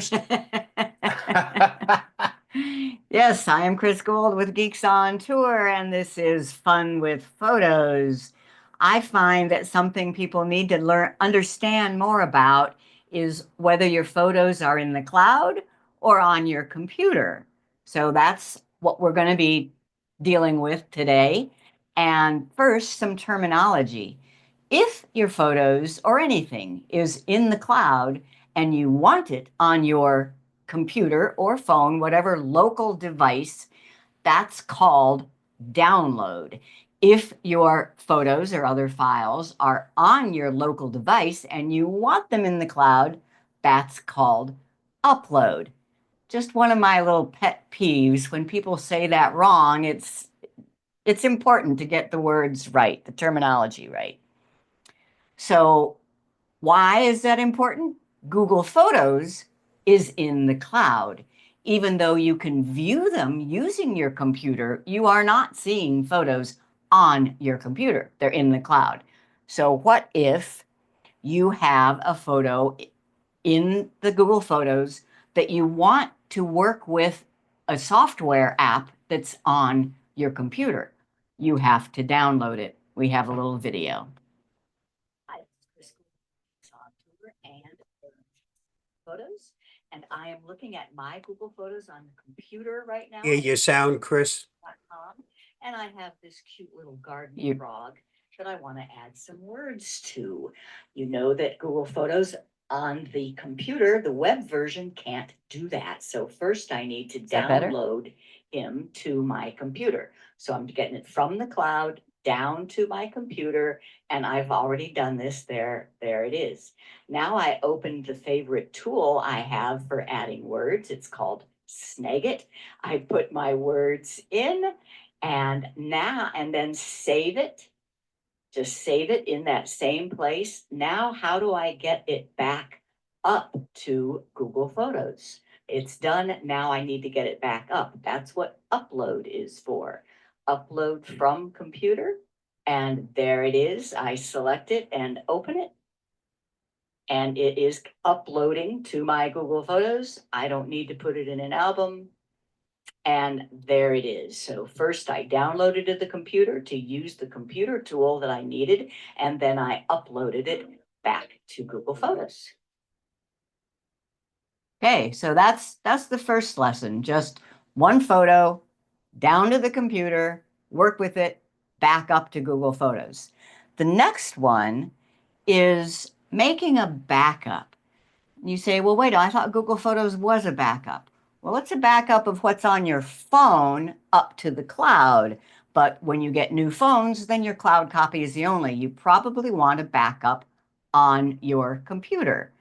first. Yes, I am Chris Gould with Geeks on Tour, and this is Fun with Photos. I find that something people need to understand more about is whether your photos are in the cloud or on your computer. So that's what we're going to be dealing with today. And first, some terminology. If your photos or anything is in the cloud and you want it on your computer or phone, whatever local device, that's called download. If your photos or other files are on your local device and you want them in the cloud, that's called upload. Just one of my little pet peeves when people say that wrong, it's important to get the words right, the terminology right. So why is that important? Google Photos is in the cloud. Even though you can view them using your computer, you are not seeing photos on your computer. They're in the cloud. So what if you have a photo in the Google Photos that you want to work with a software app that's on your computer? You have to download it. We have a little video. Hi, this is Chris on tour and photos. And I am looking at my Google Photos on the computer right now. Hear your sound, Chris. And I have this cute little garden frog that I want to add some words to. You know that Google Photos on the computer, the web version can't do that. So first I need to download him to my computer. So I'm getting it from the cloud down to my computer, and I've already done this. There it is. Now I opened the favorite tool I have for adding words. It's called Snagit. I put my words in and then save it. Just save it in that same place. Now, how do I get it back up to Google Photos? It's done. Now I need to get it back up. That's what upload is for. Upload from computer. And there it is. I select it and open it. And it is uploading to my Google Photos. I don't need to put it in an album. And there it is. So first I downloaded to the computer to use the computer tool that I needed, and then I uploaded it back to Google Photos. Okay, so that's the first lesson. Just one photo, down to the computer, work with it, back up to Google Photos. The next one is making a backup. You say, well, wait, I thought Google Photos was a backup. Well, it's a backup of what's on your phone up to the cloud. But when you get new phones, then your cloud copy is the only. You probably want a backup on your computer.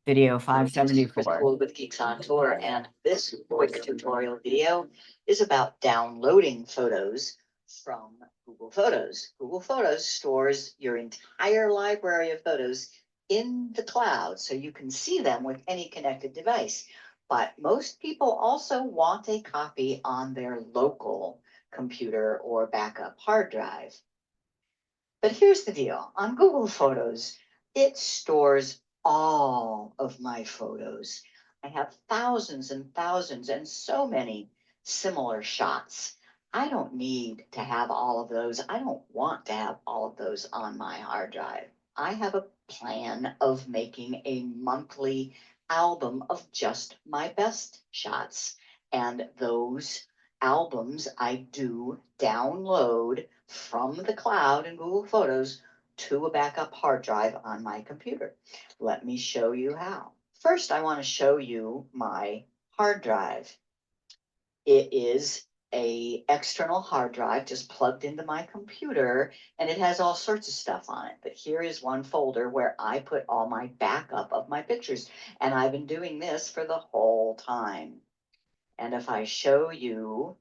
Video 574. With Geeks on Tour, and this quick tutorial video is about downloading photos from Google Photos. Google Photos stores your entire library of photos in the cloud so you can see them with any connected device. But most people also want a copy on their local computer or backup hard drive. But here's the deal. On Google Photos, it stores all of my photos. I have thousands and thousands and so many similar shots. I don't need to have all of those. I don't want to have all of those on my hard drive. I have a plan of making a monthly album of just my best shots. And those albums I do download from the cloud in Google Photos to a backup hard drive on my computer. Let me show you how. First, I want to show you my hard drive. It is an external hard drive just plugged into my computer, and it has all sorts of stuff on it. But here is one folder where I put all my backup of my pictures, and I've been doing this for the whole time. And if I show you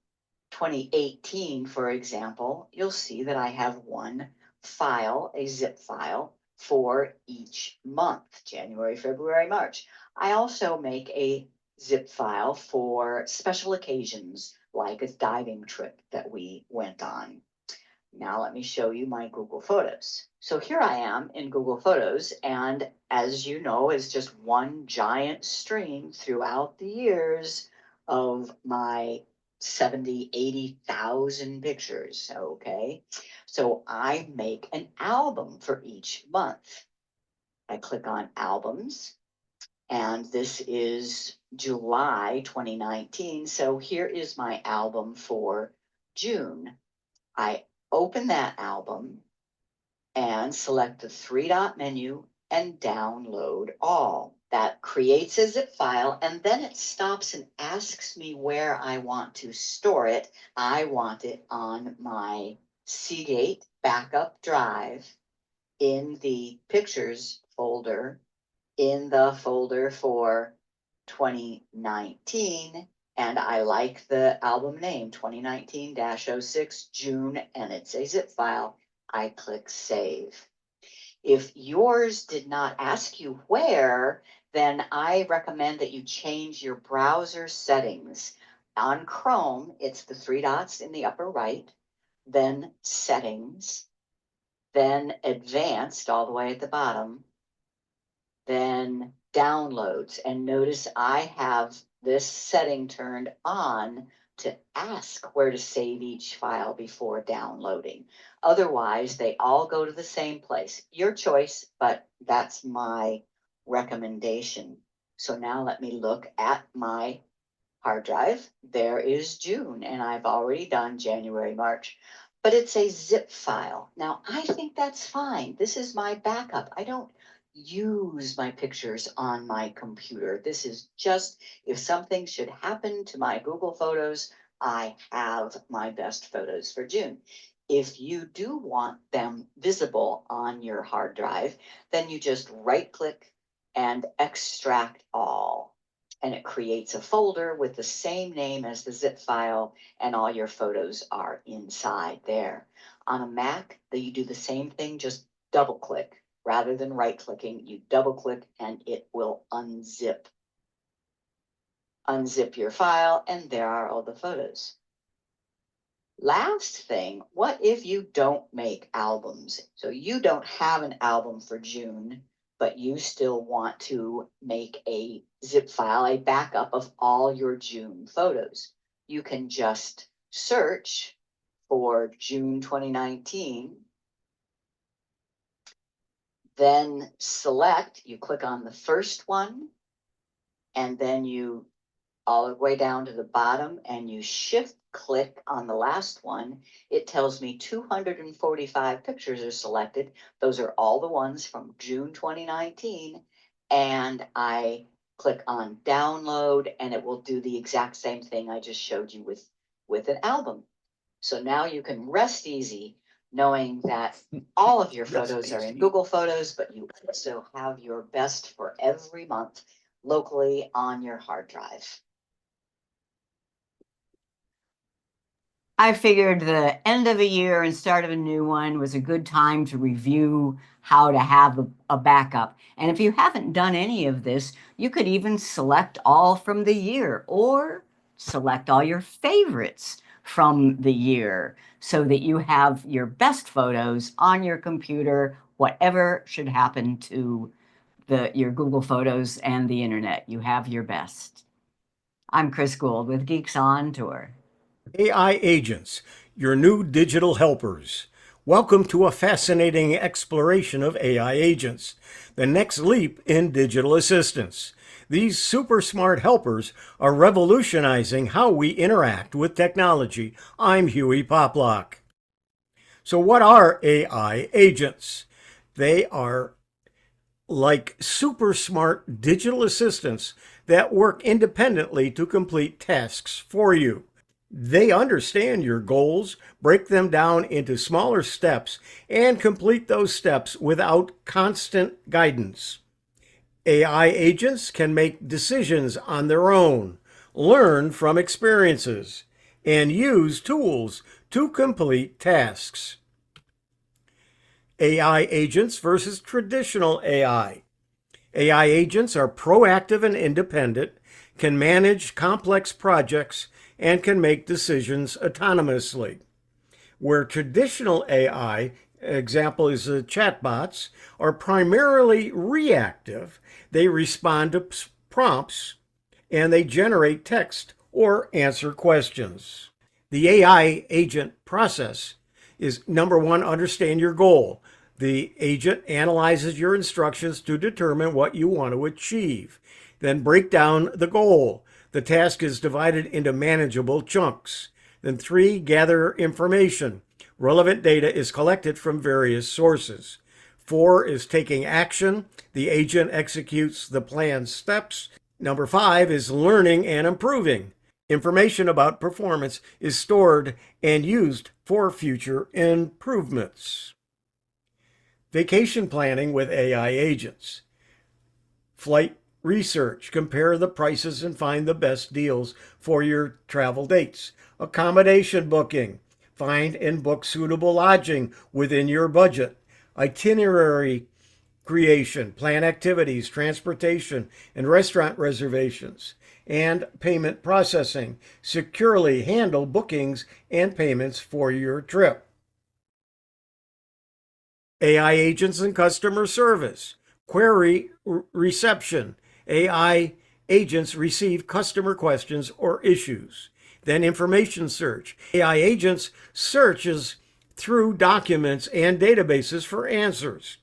2018, for example, you'll see that I have one file, a zip file, for each month, January, February, March. I also make a zip file for special occasions, like a diving trip that we went on. Now let me show you my Google Photos. So here I am in Google Photos, and as you know, it's just one giant stream throughout the years of my 70, 80,000 pictures, okay? So I make an album for each month. I click on Albums, and this is July 2019. So here is my album for June. I open that album and select the three-dot menu and download all. That creates a zip file, and then it stops and asks me where I want to store it. I want it on my Seagate backup drive in the pictures folder, in the folder for 2019. And I like the album name, 2019-06 June, and it's a zip file. I click Save. If yours did not ask you where, then I recommend that you change your browser settings. On Chrome, it's the three dots in the upper right, then Settings, then Advanced all the way at the bottom, then Downloads. And notice I have this setting turned on to ask where to save each file before downloading. Otherwise, they all go to the same place. Your choice, but that's my recommendation. So now let me look at my hard drive. There is June, and I've already done January, March, but it's a zip file. Now, I think that's fine. This is my backup. I don't use my pictures on my computer. This is just if something should happen to my Google Photos, I have my best photos for June. If you do want them visible on your hard drive, then you just right click and extract all. And it creates a folder with the same name as the zip file, and all your photos are inside there. On a Mac, you do the same thing, just double click. Rather than right clicking, you double click and it will unzip. Unzip your file, and there are all the photos. Last thing, what if you don't make albums? So you don't have an album for June, but you still want to make a zip file, a backup of all your June photos. You can just search for June 2019, then select, you click on the first one, and then you all the way down to the bottom, and you shift click on the last one. It tells me 245 pictures are selected. Those are all the ones from June 2019. And I click on download, and it will do the exact same thing I just showed you with an album. So now you can rest easy knowing that all of your photos are in Google Photos, but you also have your best for every month locally on your hard drive. I figured the end of a year and start of a new one was a good time to review how to have a backup. And if you haven't done any of this, you could even select all from the year or select all your favorites from the year so that you have your best photos on your computer, whatever should happen to your Google Photos and the internet. You have your best. I'm Chris Guld with Geeks on Tour. AI agents, your new digital helpers. Welcome to a fascinating exploration of AI agents, the next leap in digital assistance. These super smart helpers are revolutionizing how we interact with technology. I'm Hewie Poplock. So what are AI agents? They are like super smart digital assistants that work independently to complete tasks for you. They understand your goals, break them down into smaller steps, and complete those steps without constant guidance. AI agents can make decisions on their own, learn from experiences, and use tools to complete tasks. AI agents versus traditional AI. AI agents are proactive and independent, can manage complex projects, and can make decisions autonomously. where traditional AI, example is the chatbots, are primarily reactive. They respond to prompts and they generate text or answer questions. The AI agent process is number one, understand your goal. The agent analyzes your instructions to determine what you want to achieve. Then break down the goal. The task is divided into manageable chunks. Then 3, gather information. Relevant data is collected from various sources. 4 is taking action. The agent executes the planned steps. Number 5 is learning and improving. Information about performance is stored and used for future improvements. Vacation planning with AI agents. Flight research. Compare the prices and find the best deals for your travel dates. Accommodation booking. Find and book suitable lodging within your budget. Itinerary creation. Plan activities, transportation, and restaurant reservations. And payment processing. Securely handle bookings and payments for your trip. AI agents and customer service. Query reception. AI agents receive customer questions or issues. Then information search. AI agents searches through documents and databases for answers.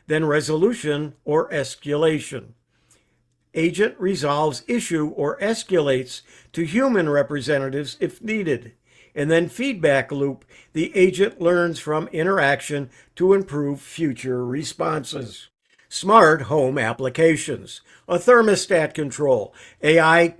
Then resolution or escalation. Agent resolves issue or escalates to human representatives if needed. And then feedback loop. The agent learns from interaction to improve future responses. Smart home applications. A thermostat control. AI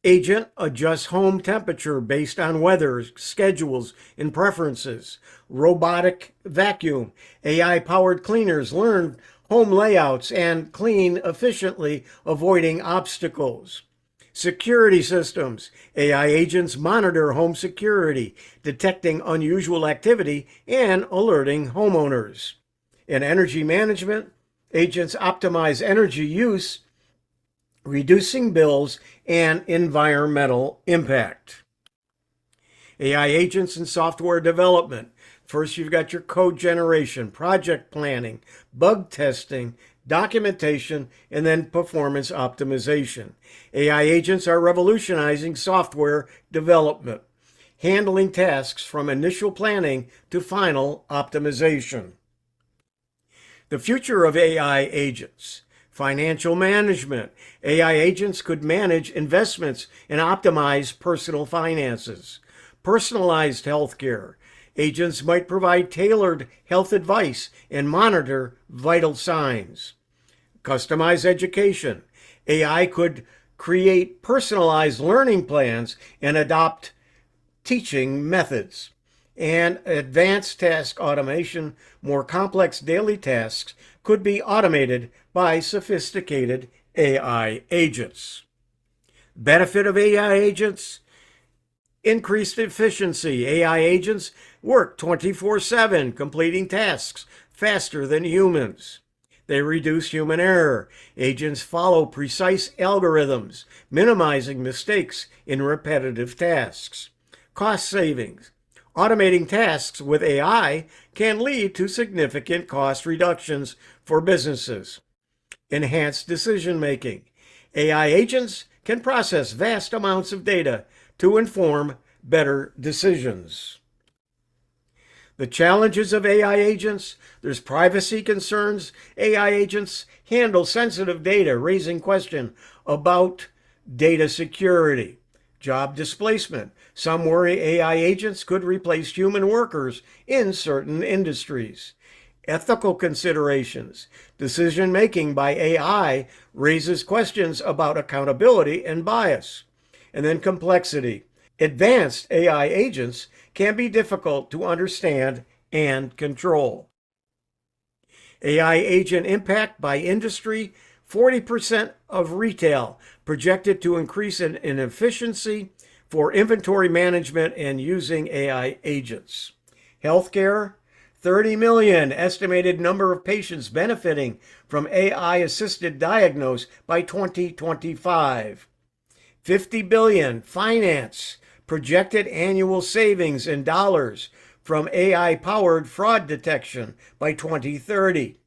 agent adjusts home temperature based on weather, schedules, and preferences. Robotic vacuum. AI-powered cleaners learn home layouts and clean efficiently, avoiding obstacles. Security systems. AI agents monitor home security, detecting unusual activity and alerting homeowners. In energy management, agents optimize energy use, reducing bills and environmental impact. AI agents and software development. First, you've got your code generation, project planning, bug testing, documentation, and then performance optimization. AI agents are revolutionizing software development, handling tasks from initial planning to final optimization. The future of AI agents. Financial management. AI agents could manage investments and optimize personal finances. Personalized healthcare. Agents might provide tailored health advice and monitor vital signs. Customized education. AI could create personalized learning plans and adopt teaching methods. And advanced task automation. More complex daily tasks could be automated by sophisticated AI agents. Benefit of AI agents? Increased efficiency. AI agents work 24/7, completing tasks faster than humans. They reduce human error. Agents follow precise algorithms, minimizing mistakes in repetitive tasks. Cost savings. Automating tasks with AI can lead to significant cost reductions for businesses. Enhanced decision-making. AI agents can process vast amounts of data to inform better decisions. The challenges of AI agents: there's privacy concerns. AI agents handle sensitive data, raising questions about data security. Job displacement. Some worry AI agents could replace human workers in certain industries. Ethical considerations. Decision-making by AI raises questions about accountability and bias. And then complexity. Advanced AI agents can be difficult to understand and control. AI agent impact by industry: 40% of retail projected to increase in efficiency for inventory management and using AI agents. Healthcare: 30 million estimated number of patients benefiting from AI-assisted diagnosis by 2025. 50 billion finance projected annual savings in dollars from AI-powered fraud detection by 2030.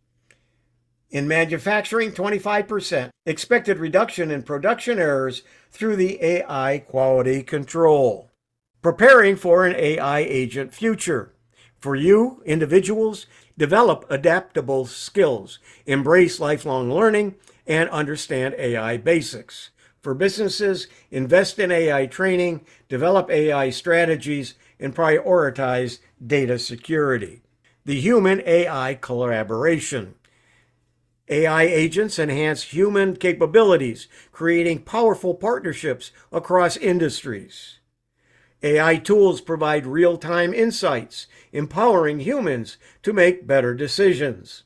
In manufacturing, 25% expected reduction in production errors through the AI quality control. Preparing for an AI agent future. For you, individuals, develop adaptable skills, embrace lifelong learning, and understand AI basics. For businesses, invest in AI training, develop AI strategies, and prioritize data security. The human-AI collaboration. AI agents enhance human capabilities, creating powerful partnerships across industries. AI tools provide real-time insights, empowering humans to make better decisions.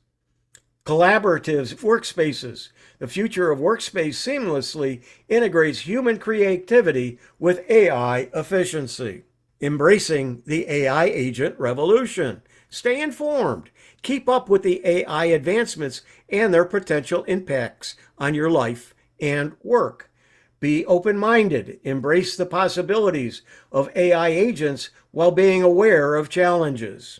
Collaborative workspaces. The future of workspace seamlessly integrates human creativity with AI efficiency. Embracing the AI agent revolution. Stay informed. Keep up with the AI advancements and their potential impacts on your life and work. Be open-minded. Embrace the possibilities of AI agents while being aware of challenges.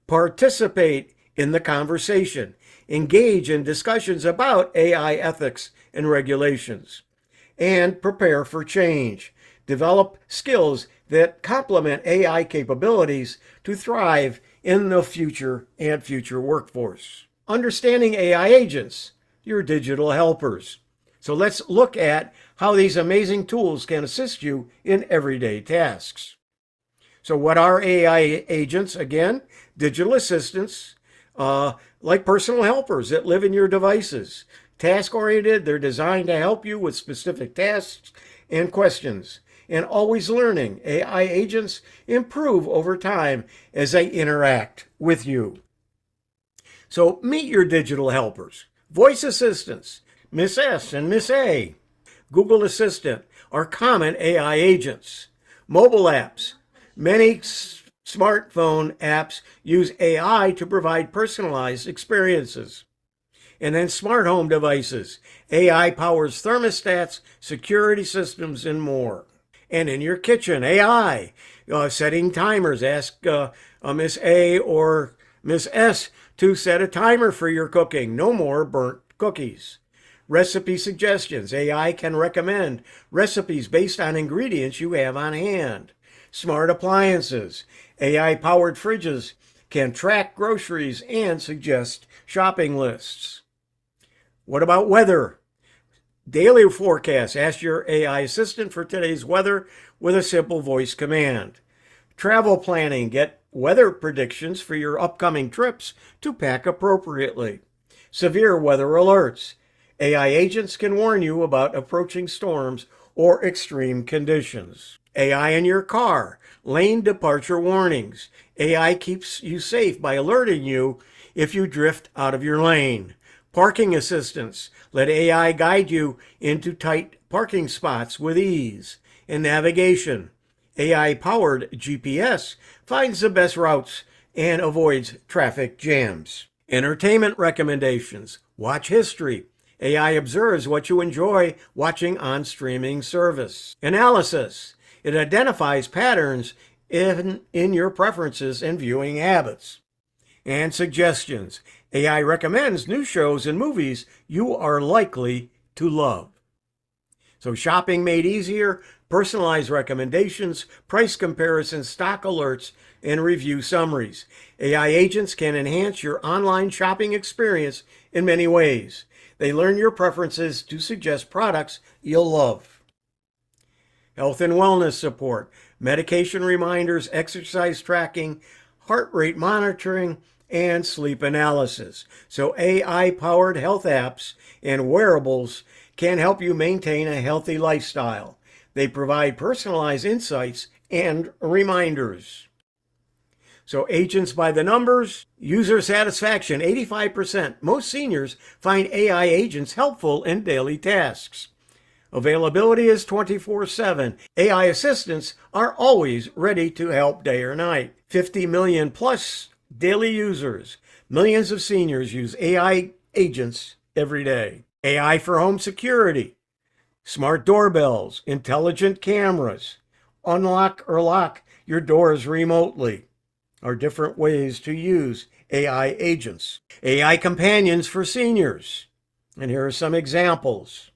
Participate in the conversation. Engage in discussions about AI ethics and regulations. And prepare for change. Develop skills that complement AI capabilities to thrive in the future and future workforce. Understanding AI agents, your digital helpers. So let's look at how these amazing tools can assist you in everyday tasks. So what are AI agents? Again, digital assistants, like personal helpers that live in your devices. Task-oriented, they're designed to help you with specific tasks and questions. And always learning, AI agents improve over time as they interact with you. So meet your digital helpers. Voice assistants, Miss S and Miss A. Google Assistant are common AI agents. Mobile apps. Many smartphone apps use AI to provide personalized experiences. And then smart home devices. AI powers thermostats, security systems, and more. And in your kitchen, AI, setting timers. Ask Miss A or Miss S to set a timer for your cooking. No more burnt cookies. Recipe suggestions. AI can recommend recipes based on ingredients you have on hand. Smart appliances. AI-powered fridges can track groceries and suggest shopping lists. What about weather? Daily forecast. Ask your AI assistant for today's weather with a simple voice command. Travel planning. Get weather predictions for your upcoming trips to pack appropriately. Severe weather alerts. AI agents can warn you about approaching storms or extreme conditions. AI in your car. Lane departure warnings. AI keeps you safe by alerting you if you drift out of your lane. Parking assistance. Let AI guide you into tight parking spots with ease. And navigation. AI-powered GPS finds the best routes and avoids traffic jams. Entertainment recommendations. Watch history. AI observes what you enjoy watching on streaming service. Analysis. It identifies patterns in your preferences and viewing habits. And suggestions. AI recommends new shows and movies you are likely to love. So shopping made easier, personalized recommendations, price comparisons, stock alerts, and review summaries. AI agents can enhance your online shopping experience in many ways. They learn your preferences to suggest products you'll love. Health and wellness support, medication reminders, exercise tracking, heart rate monitoring, and sleep analysis. So AI-powered health apps and wearables can help you maintain a healthy lifestyle. They provide personalized insights and reminders. So agents by the numbers, user satisfaction, 85%. Most seniors find AI agents helpful in daily tasks. Availability is 24/7. AI assistants are always ready to help day or night. 50 million plus daily users. Millions of seniors use AI agents every day. AI for home security. Smart doorbells, intelligent cameras. Unlock or lock your doors remotely. are different ways to use AI agents. AI companions for seniors. And here are some examples.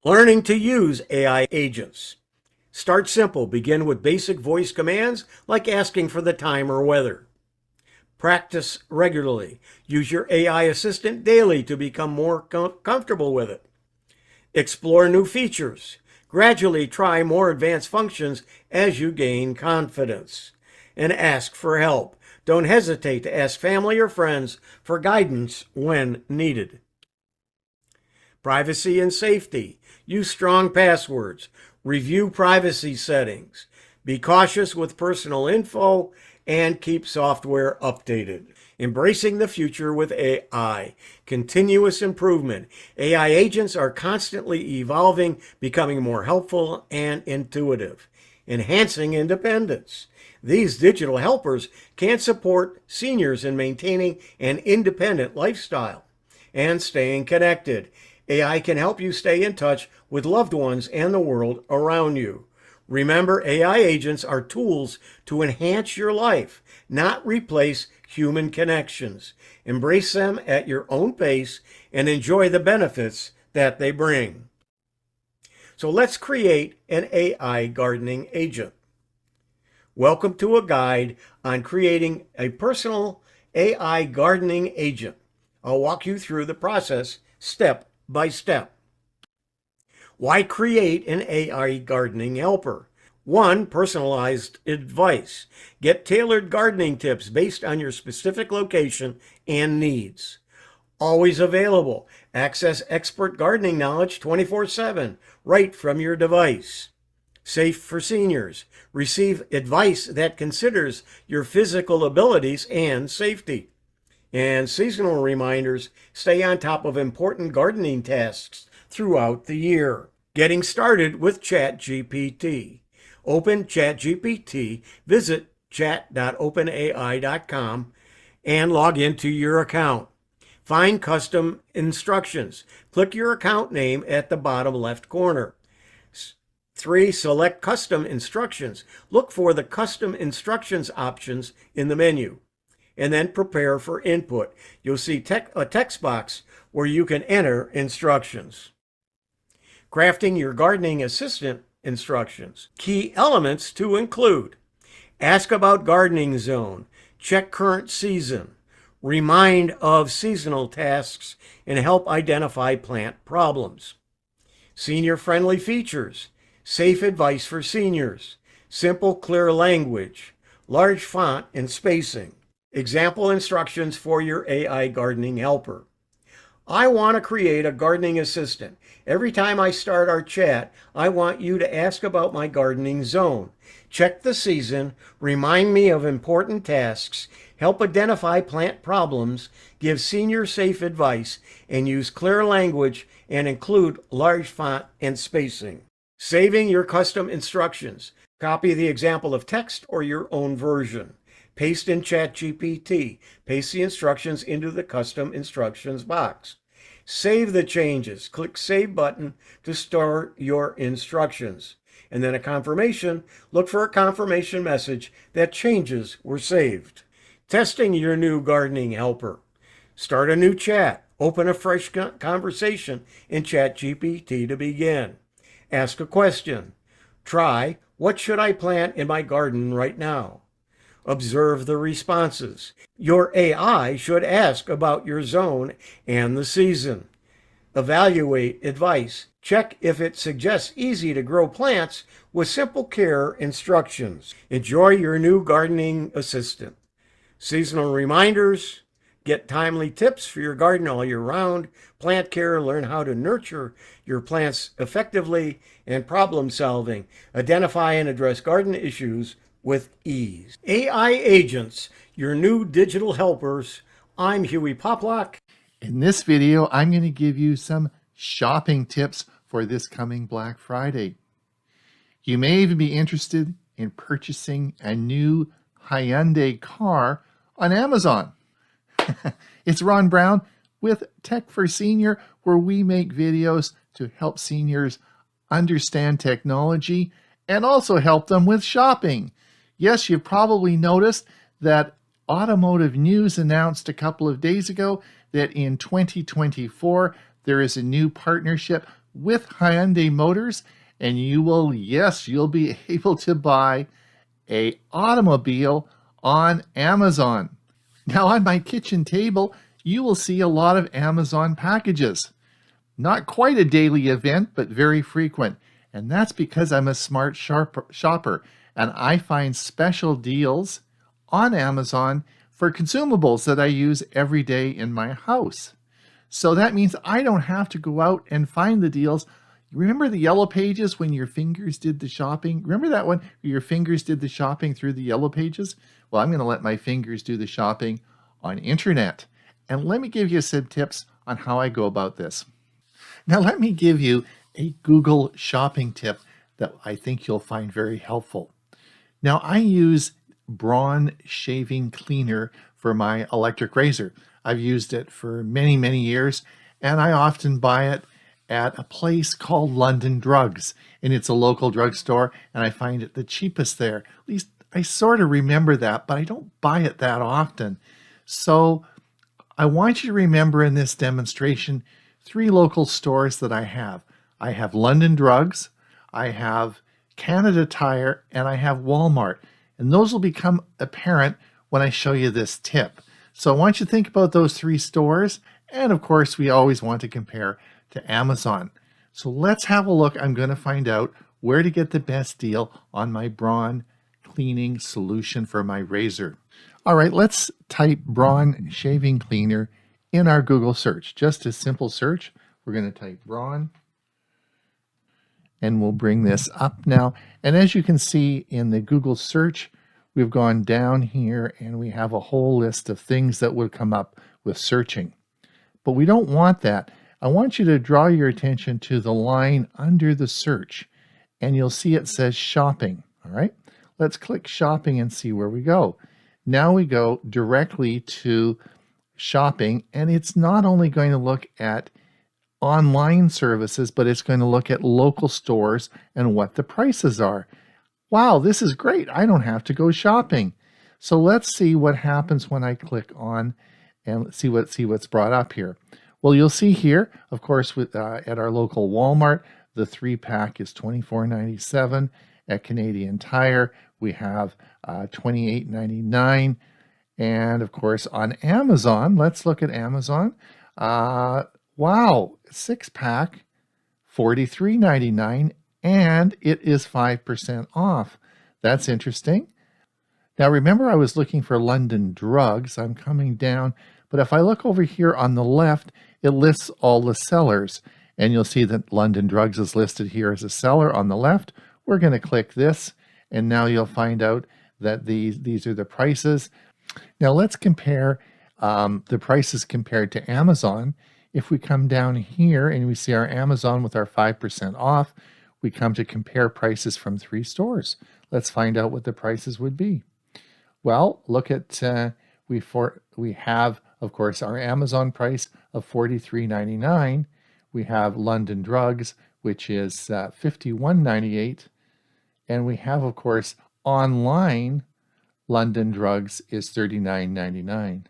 Learning to use AI agents. Start simple. Begin with basic voice commands like asking for the time or weather. Practice regularly. Use your AI assistant daily to become more comfortable with it. Explore new features. Gradually try more advanced functions as you gain confidence. And ask for help. Don't hesitate to ask family or friends for guidance when needed. Privacy and safety. Use strong passwords. Review privacy settings. Be cautious with personal info and keep software updated. Embracing the future with AI. Continuous improvement. AI agents are constantly evolving, becoming more helpful and intuitive. Enhancing independence. These digital helpers can support seniors in maintaining an independent lifestyle and staying connected. AI can help you stay in touch with loved ones and the world around you. Remember, AI agents are tools to enhance your life, not replace human connections. Embrace them at your own pace and enjoy the benefits that they bring. So let's create an AI gardening agent. Welcome to a guide on creating a personal AI gardening agent. I'll walk you through the process step by step. Why create an AI gardening helper? 1. Personalized advice. Get tailored gardening tips based on your specific location and needs. Always available. Access expert gardening knowledge 24/7 right from your device. Safe for seniors. Receive advice that considers your physical abilities and safety. And seasonal reminders. Stay on top of important gardening tasks throughout the year. Getting started with ChatGPT. Open ChatGPT, visit chat.openai.com and log into your account. Find custom instructions. Click your account name at the bottom left corner. 3. Select custom instructions. Look for the custom instructions options in the menu. And then prepare for input. You'll see a text box where you can enter instructions. Crafting your gardening assistant instructions. Key elements to include: ask about gardening zone, check current season, remind of seasonal tasks, and help identify plant problems. Senior-friendly features, safe advice for seniors, simple, clear language, large font and spacing. Example instructions for your AI gardening helper. I want to create a gardening assistant. Every time I start our chat, I want you to ask about my gardening zone. Check the season, remind me of important tasks, help identify plant problems, give senior safe advice, and use clear language and include large font and spacing. Saving your custom instructions. Copy the example of text or your own version. Paste in ChatGPT. Paste the instructions into the custom instructions box. Save the changes. Click Save button to store your instructions. And then a confirmation. Look for a confirmation message that changes were saved. Testing your new gardening helper. Start a new chat. Open a fresh conversation in ChatGPT to begin. Ask a question. Try, what should I plant in my garden right now? Observe the responses. Your AI should ask about your zone and the season. Evaluate advice. Check if it suggests easy to grow plants with simple care instructions. Enjoy your new gardening assistant. Seasonal reminders. Get timely tips for your garden all year round. Plant care. Learn how to nurture your plants effectively. And problem solving. Identify and address garden issues with ease. AI agents, your new digital helpers. I'm Hewie Poplock. In this video, I'm going to give you some shopping tips for this coming Black Friday. You may even be interested in purchasing a new Hyundai car on Amazon. It's Ron Brown with Tech for Senior, where we make videos to help seniors understand technology and also help them with shopping. Yes, you've probably noticed that Automotive News announced a couple of days ago that in 2024, there is a new partnership with Hyundai Motors, and you'll be able to buy an automobile on Amazon. Now, on my kitchen table, you will see a lot of Amazon packages. Not quite a daily event, but very frequent. And that's because I'm a smart shopper, and I find special deals on Amazon for consumables that I use every day in my house. So that means I don't have to go out and find the deals. Remember the yellow pages when your fingers did the shopping? Remember that one? Your fingers did the shopping through the yellow pages? Well, I'm going to let my fingers do the shopping on internet. And let me give you some tips on how I go about this. Now, let me give you a Google shopping tip that I think you'll find very helpful. Now, I use Braun shaving cleaner for my electric razor. I've used it for many, many years, and I often buy it at a place called London Drugs, and it's a local drugstore, and I find it the cheapest there. At least I sort of remember that, but I don't buy it that often. So I want you to remember in this demonstration 3 local stores that I have. I have London Drugs, I have Canada Tire, and I have Walmart. And those will become apparent when I show you this tip. So I want you to think about those 3 stores. And of course, we always want to compare to Amazon. So let's have a look. I'm going to find out where to get the best deal on my Braun cleaning solution for my razor. All right, let's type Braun shaving cleaner in our Google search. Just a simple search. We're going to type Braun, and we'll bring this up now. And as you can see in the Google search, we've gone down here and we have a whole list of things that would come up with searching. But we don't want that. I want you to draw your attention to the line under the search, and you'll see it says shopping. All right, let's click shopping and see where we go. Now we go directly to shopping, and it's not only going to look at online services, but it's going to look at local stores and what the prices are. Wow, this is great. I don't have to go shopping. So let's see what happens when I click on and let's see what's brought up here. Well, you'll see here, of course, with at our local Walmart, the 3-pack is $24.97. At Canadian Tire, we have $28.99. And of course, on Amazon, let's look at Amazon. Wow, 6-pack, $43.99, and it is 5% off. That's interesting. Now, remember, I was looking for London Drugs. I'm coming down, but if I look over here on the left, it lists all the sellers, and you'll see that London Drugs is listed here as a seller on the left. We're going to click this, and now you'll find out that these are the prices. Now let's compare the prices compared to Amazon. If we come down here and we see our Amazon with our 5% off, we come to compare prices from 3 stores. Let's find out what the prices would be. Well, look at, we have, of course, our Amazon price of $43.99. We have London Drugs, which is $51.98. And we have, of course, online London Drugs is $39.99.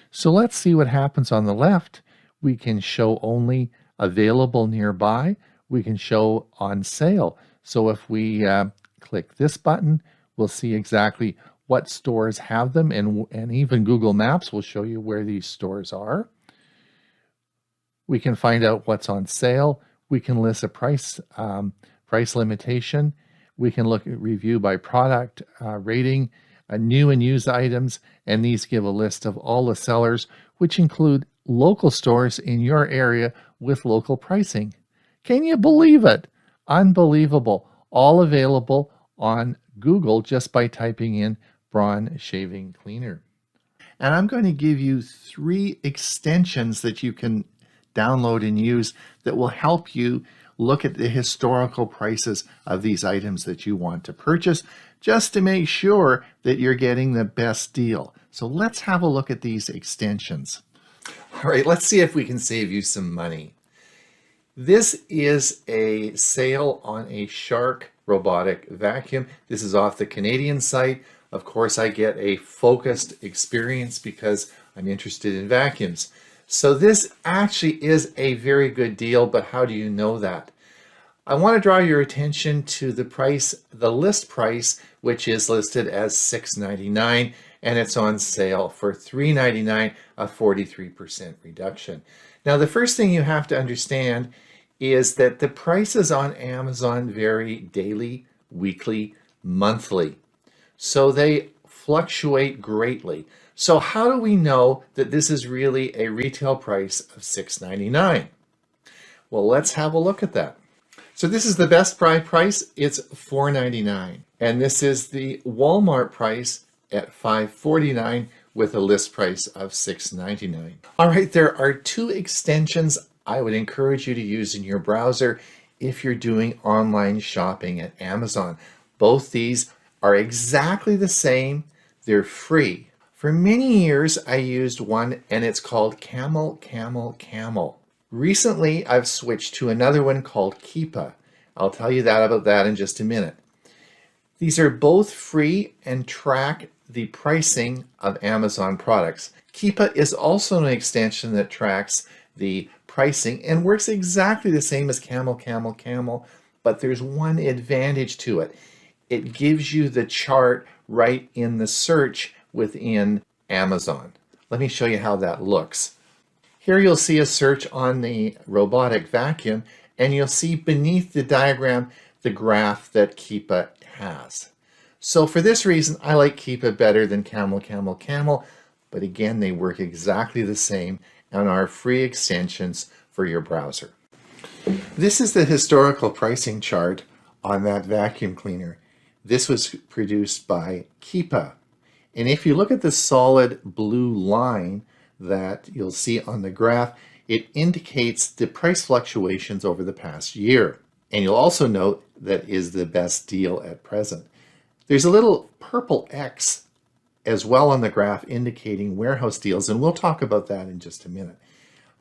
So let's see what happens on the left. We can show only available nearby. We can show on sale. So if we click this button, we'll see exactly what stores have them, and even Google Maps will show you where these stores are. We can find out what's on sale. We can list a price limitation. We can look at review by product, rating, new and used items, and these give a list of all the sellers, which include local stores in your area with local pricing. Can you believe it? Unbelievable. All available on Google just by typing in Braun shaving cleaner. And I'm going to give you 3 extensions that you can download and use that will help you look at the historical prices of these items that you want to purchase, just to make sure that you're getting the best deal. So let's have a look at these extensions. All right, let's see if we can save you some money. This is a sale on a Shark robotic vacuum. This is off the Canadian site. Of course, I get a focused experience because I'm interested in vacuums. So this actually is a very good deal, but how do you know that? I want to draw your attention to the price, the list price, which is listed as $6.99, and it's on sale for $3.99, a 43% reduction. Now, the first thing you have to understand is that the prices on Amazon vary daily, weekly, monthly. So they fluctuate greatly. So how do we know that this is really a retail price of $6.99? Well, let's have a look at that. So this is the Best Buy price, it's $4.99. And this is the Walmart price at $5.49 with a list price of $6.99. All right, there are two extensions I would encourage you to use in your browser if you're doing online shopping at Amazon. Both these are exactly the same. They're free. For many years, I used one, and it's called Camel, Camel, Camel. Recently, I've switched to another one called Keepa. I'll tell you about that in just a minute. These are both free and track the pricing of Amazon products. Keepa is also an extension that tracks the pricing and works exactly the same as Camel, Camel, Camel, but there's one advantage to it. It gives you the chart right in the search within Amazon. Let me show you how that looks. Here you'll see a search on the robotic vacuum, and you'll see beneath the diagram the graph that Keepa has. So for this reason, I like Keepa better than Camel, Camel, Camel, but again, they work exactly the same and are free extensions for your browser. This is the historical pricing chart on that vacuum cleaner. This was produced by Keepa. And if you look at the solid blue line that you'll see on the graph, it indicates the price fluctuations over the past year. And you'll also note that is the best deal at present. There's a little purple X as well on the graph indicating warehouse deals, and we'll talk about that in just a minute.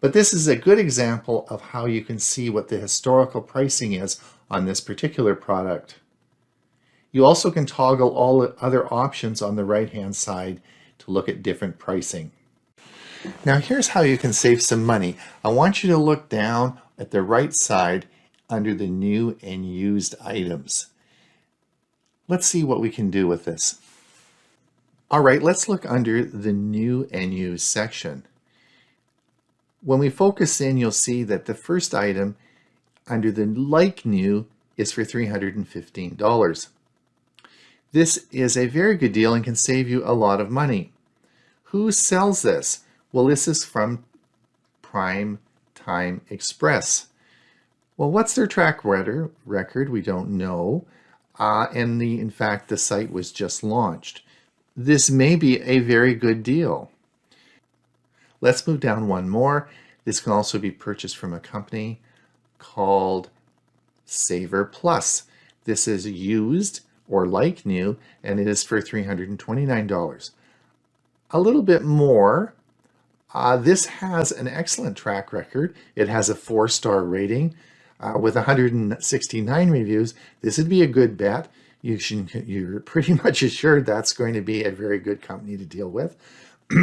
But this is a good example of how you can see what the historical pricing is on this particular product. You also can toggle all the other options on the right-hand side to look at different pricing. Now here's how you can save some money. I want you to look down at the right side under the new and used items. Let's see what we can do with this. All right, let's look under the new and used section. When we focus in, you'll see that the first item under the like new is for $315. This is a very good deal and can save you a lot of money. Who sells this? Well, this is from Prime Time Express. Well, what's their track record? We don't know. In fact, the site was just launched. This may be a very good deal. Let's move down one more. This can also be purchased from a company called Saver Plus. This is used or like new, and it is for $329. A little bit more. This has an excellent track record. It has a 4-star rating with 169 reviews. This would be a good bet. You're pretty much assured that's going to be a very good company to deal with.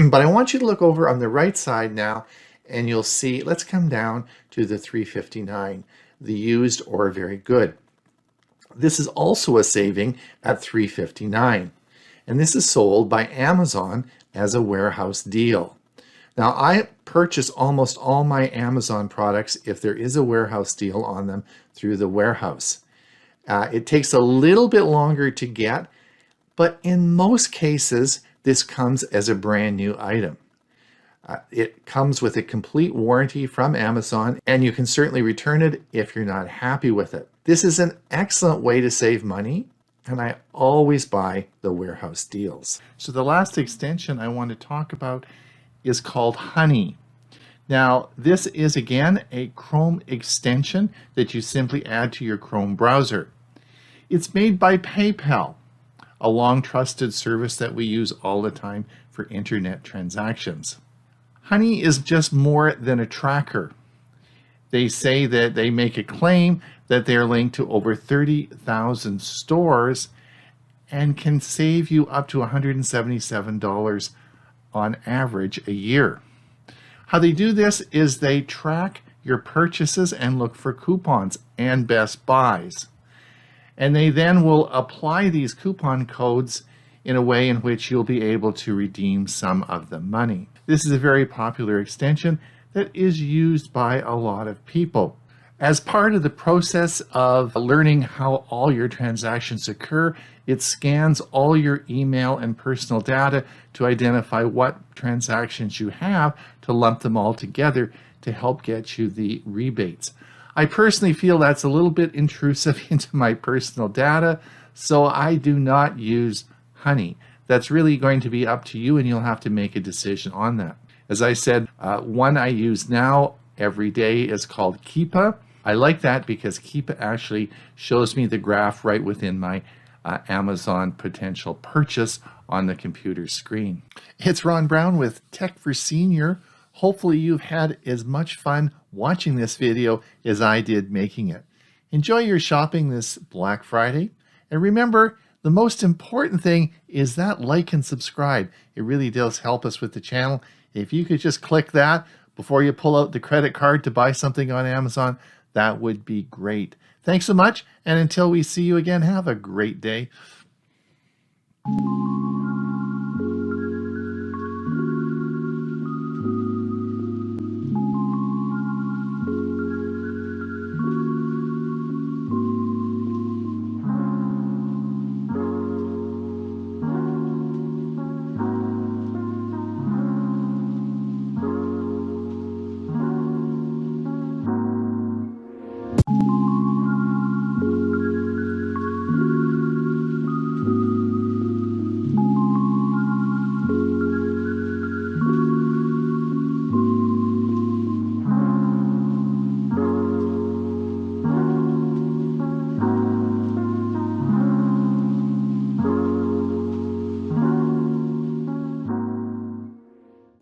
But I want you to look over on the right side now, and you'll see, let's come down to the $359, the used or very good. This is also a saving at $359, and this is sold by Amazon as a warehouse deal. Now, I purchase almost all my Amazon products if there is a warehouse deal on them through the warehouse. It takes a little bit longer to get, but in most cases, this comes as a brand new item. It comes with a complete warranty from Amazon, and you can certainly return it if you're not happy with it. This is an excellent way to save money, and I always buy the warehouse deals. So the last extension I want to talk about is called Honey. Now, this is again a Chrome extension that you simply add to your Chrome browser. It's made by PayPal, a long trusted service that we use all the time for internet transactions. Honey is just more than a tracker. They say that they make a claim that they're linked to over 30,000 stores, and can save you up to $177 on average a year. How they do this is they track your purchases and look for coupons and best buys. And they then will apply these coupon codes in a way in which you'll be able to redeem some of the money. This is a very popular extension that is used by a lot of people. As part of the process of learning how all your transactions occur, it scans all your email and personal data to identify what transactions you have to lump them all together to help get you the rebates. I personally feel that's a little bit intrusive into my personal data, so I do not use Honey. That's really going to be up to you, and you'll have to make a decision on that. As I said, one I use now every day is called Keepa. I like that because Keepa actually shows me the graph right within my Amazon potential purchase on the computer screen. It's Ron Brown with Tech for Senior. Hopefully you've had as much fun watching this video as I did making it. Enjoy your shopping this Black Friday. And remember, the most important thing is that like and subscribe. It really does help us with the channel. If you could just click that before you pull out the credit card to buy something on Amazon, that would be great. Thanks so much, and until we see you again, have a great day.